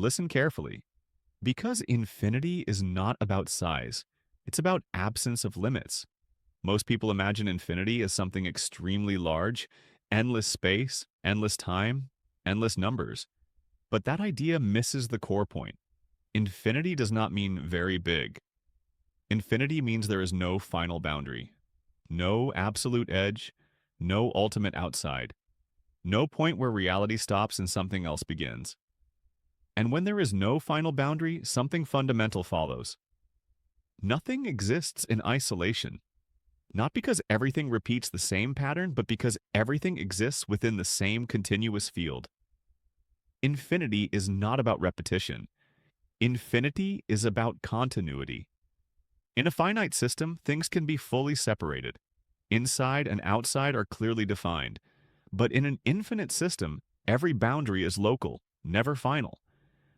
Listen carefully. Because infinity is not about size, it's about absence of limits. Most people imagine infinity as something extremely large, endless space, endless time, endless numbers. But that idea misses the core point. Infinity does not mean very big. Infinity means there is no final boundary, no absolute edge, no ultimate outside, no point where reality stops and something else begins. And when there is no final boundary, something fundamental follows. Nothing exists in isolation, not because everything repeats the same pattern, but because everything exists within the same continuous field. Infinity is not about repetition. Infinity is about continuity. In a finite system, things can be fully separated. Inside and outside are clearly defined. But in an infinite system, every boundary is local, never final.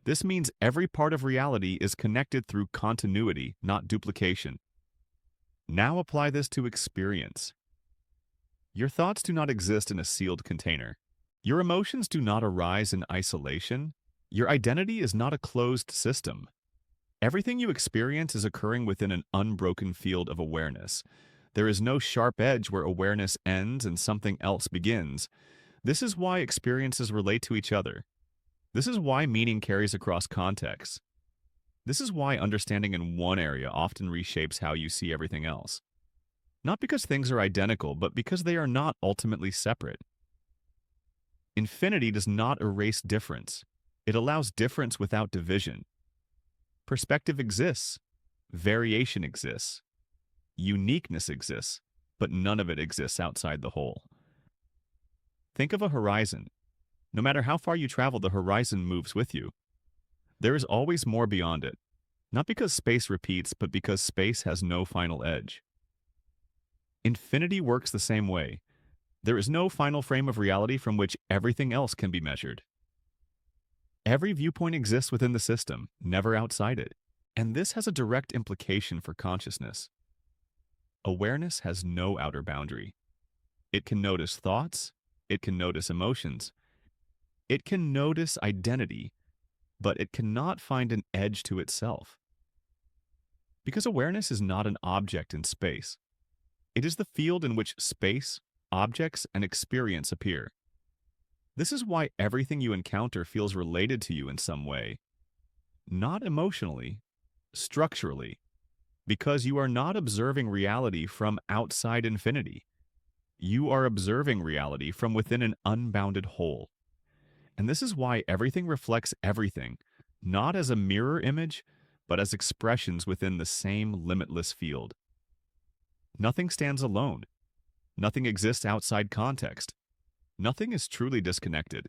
This means every part of reality is connected through continuity, not duplication. Now apply this to experience. Your thoughts do not exist in a sealed container. Your emotions do not arise in isolation. Your identity is not a closed system. Everything you experience is occurring within an unbroken field of awareness. There is no sharp edge where awareness ends and something else begins. This is why experiences relate to each other. This is why meaning carries across contexts. This is why understanding in one area often reshapes how you see everything else. Not because things are identical, but because they are not ultimately separate. Infinity does not erase difference. It allows difference without division. Perspective exists. Variation exists. Uniqueness exists, but none of it exists outside the whole. Think of a horizon. No matter how far you travel, the horizon moves with you. There is always more beyond it, not because space repeats, but because space has no final edge. Infinity works the same way. There is no final frame of reality from which everything else can be measured. Every viewpoint exists within the system, never outside it. And this has a direct implication for consciousness. Awareness has no outer boundary. It can notice thoughts, it can notice emotions, it can notice identity, but it cannot find an edge to itself. Because awareness is not an object in space. It is the field in which space, objects, and experience appear. This is why everything you encounter feels related to you in some way. Not emotionally, structurally, because you are not observing reality from outside infinity. You are observing reality from within an unbounded whole. And this is why everything reflects everything, not as a mirror image, but as expressions within the same limitless field. Nothing stands alone. Nothing exists outside context. Nothing is truly disconnected.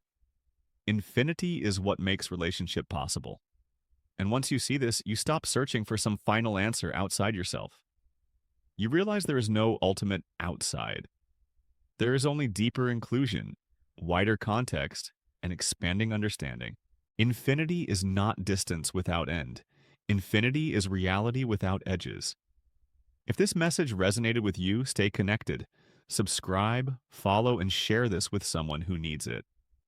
Infinity is what makes relationship possible. And once you see this, you stop searching for some final answer outside yourself. You realize there is no ultimate outside. There is only deeper inclusion, wider context, and expanding understanding. Infinity is not distance without end. Infinity is reality without edges. If this message resonated with you, stay connected. Subscribe, follow, and share this with someone who needs it.